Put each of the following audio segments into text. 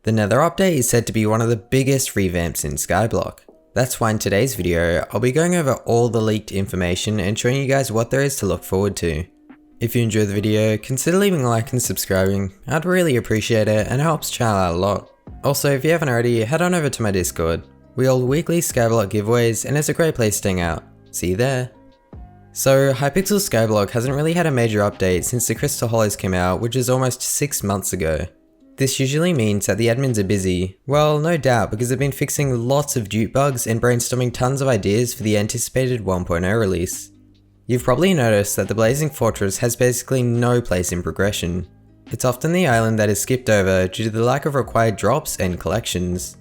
The Nether update is said to be one of the biggest revamps in Skyblock. That's why in today's video, I'll be going over all the leaked information and showing you guys what there is to look forward to. If you enjoyed the video, consider leaving a like and subscribing, I'd really appreciate it and it helps channel out a lot. Also, if you haven't already, head on over to my Discord. We hold weekly Skyblock giveaways and it's a great place to hang out. See you there. So, Hypixel Skyblock hasn't really had a major update since the Crystal Hollows came out, which is almost 6 months ago. This usually means that the admins are busy. Well, no doubt, because they've been fixing lots of dupe bugs and brainstorming tons of ideas for the anticipated 1.0 release. You've probably noticed that the Blazing Fortress has basically no place in progression. It's often the island that is skipped over due to the lack of required drops and collections.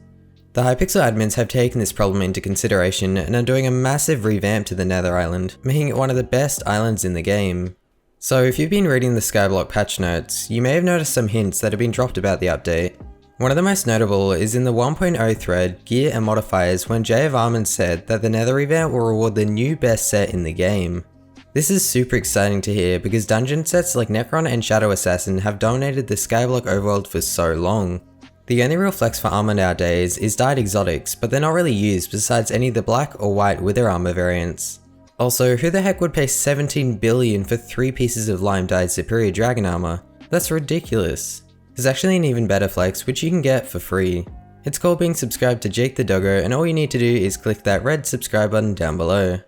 The Hypixel admins have taken this problem into consideration and are doing a massive revamp to the Nether Island, making it one of the best islands in the game. So if you've been reading the Skyblock patch notes, you may have noticed some hints that have been dropped about the update. One of the most notable is in the 1.0 thread, Gear and Modifiers, when Jay of Armand said that the Nether revamp will reward the new best set in the game. This is super exciting to hear because dungeon sets like Necron and Shadow Assassin have dominated the Skyblock overworld for so long. The only real flex for armor nowadays is dyed exotics, but they're not really used besides any of the black or white Wither armor variants. Also, who the heck would pay 17 billion for 3 pieces of lime dyed superior dragon armor? That's ridiculous. There's actually an even better flex which you can get for free. It's called being subscribed to Jake the Doggo, and all you need to do is click that red subscribe button down below.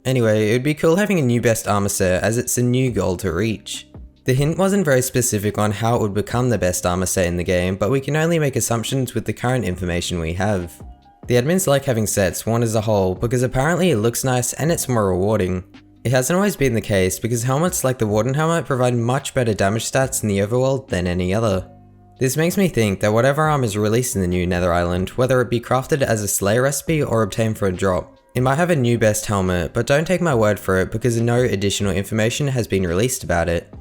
Anyway, it would be cool having a new best armor set as it's a new goal to reach. The hint wasn't very specific on how it would become the best armor set in the game, but we can only make assumptions with the current information we have. The admins like having sets worn as a whole because apparently it looks nice and it's more rewarding. It hasn't always been the case because helmets like the Warden helmet provide much better damage stats in the overworld than any other. This makes me think that whatever armor is released in the new Nether Island, whether it be crafted as a Slayer recipe or obtained for a drop, it might have a new best helmet, but don't take my word for it because no additional information has been released about it.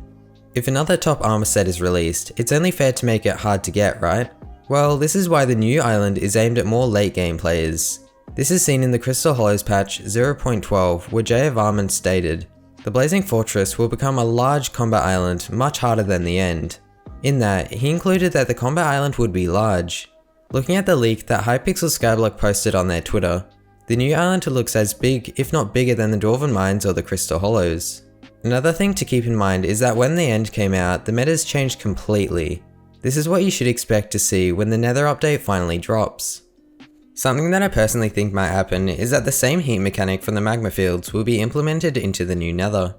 If another top armor set is released, it's only fair to make it hard to get, right? Well, this is why the new island is aimed at more late game players. This is seen in the Crystal Hollows patch 0.12 where Jay of Armand stated, "The Blazing Fortress will become a large combat island much harder than the end." In that, he included that the combat island would be large. Looking at the leak that Hypixel Skyblock posted on their Twitter, the new island looks as big, if not bigger than the Dwarven Mines or the Crystal Hollows. Another thing to keep in mind is that when the end came out, the metas changed completely. This is what you should expect to see when the Nether update finally drops. Something that I personally think might happen is that the same heat mechanic from the magma fields will be implemented into the new Nether.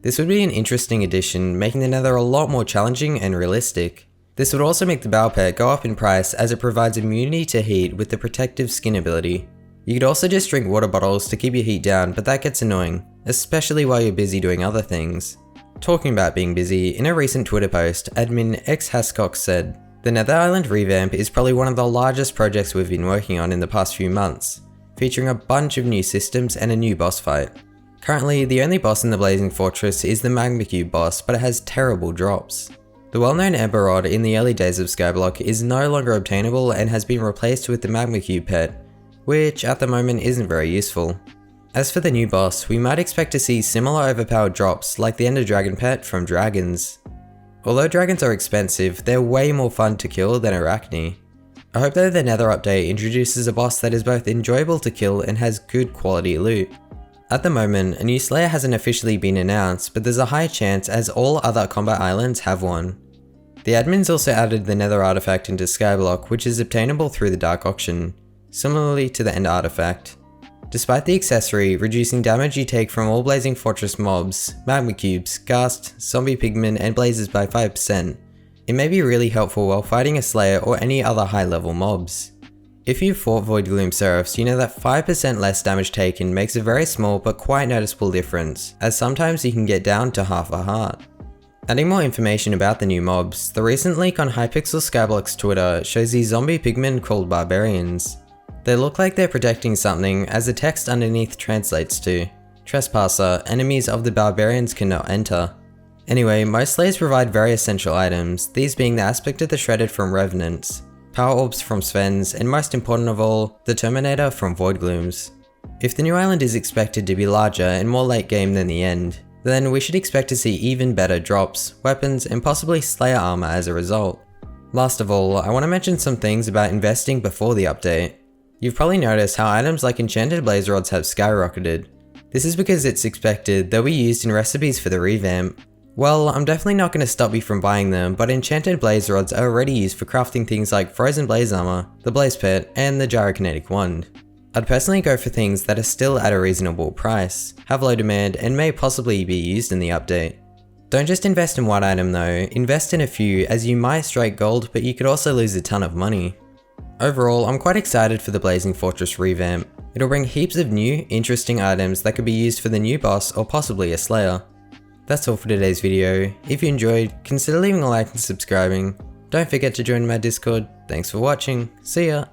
This would be an interesting addition, making the Nether a lot more challenging and realistic. This would also make the Bow Pet go up in price as it provides immunity to heat with the protective skin ability. You could also just drink water bottles to keep your heat down, but that gets annoying, especially while you're busy doing other things. Talking about being busy, in a recent Twitter post, admin xHascox said, "The Nether Island revamp is probably one of the largest projects we've been working on in the past few months, featuring a bunch of new systems and a new boss fight. Currently, the only boss in the Blazing Fortress is the Magma Cube boss, but it has terrible drops. The well-known Ember Rod in the early days of Skyblock is no longer obtainable and has been replaced with the Magma Cube pet, which at the moment isn't very useful. As for the new boss, we might expect to see similar overpowered drops like the Ender Dragon pet from dragons. Although dragons are expensive, they're way more fun to kill than Arachne. I hope that the Nether update introduces a boss that is both enjoyable to kill and has good quality loot. At the moment, a new Slayer hasn't officially been announced, but there's a high chance as all other combat islands have one. The admins also added the Nether artifact into Skyblock, which is obtainable through the Dark Auction, similarly to the End artifact. Despite the accessory reducing damage you take from all Blazing Fortress mobs, magma cubes, ghast, zombie pigmen and blazes by 5%, it may be really helpful while fighting a Slayer or any other high level mobs. If you've fought Voidgloom Seraphs, you know that 5% less damage taken makes a very small but quite noticeable difference, as sometimes you can get down to half a heart. Adding more information about the new mobs, the recent leak on Hypixel Skyblock's Twitter shows these zombie pigmen called Barbarians. They look like they're protecting something, as the text underneath translates to, "Trespasser, enemies of the barbarians cannot enter." Anyway, most Slayers provide very essential items, these being the aspect of the Shredded from Revenants, Power Orbs from Svens, and most important of all, the Terminator from Voidglooms. If the new island is expected to be larger and more late game than the end, then we should expect to see even better drops, weapons, and possibly Slayer armor as a result. Last of all, I want to mention some things about investing before the update. You've probably noticed how items like enchanted blaze rods have skyrocketed. This is because it's expected they'll be used in recipes for the revamp. Well, I'm definitely not going to stop you from buying them, but enchanted blaze rods are already used for crafting things like frozen blaze armor, the blaze pet, and the gyrokinetic wand. I'd personally go for things that are still at a reasonable price, have low demand, and may possibly be used in the update. Don't just invest in one item though, invest in a few, as you might strike gold, but you could also lose a ton of money. Overall, I'm quite excited for the Blazing Fortress revamp. It'll bring heaps of new, interesting items that could be used for the new boss or possibly a slayer. That's all for today's video. If you enjoyed, consider leaving a like and subscribing. Don't forget to join my Discord. Thanks for watching. See ya!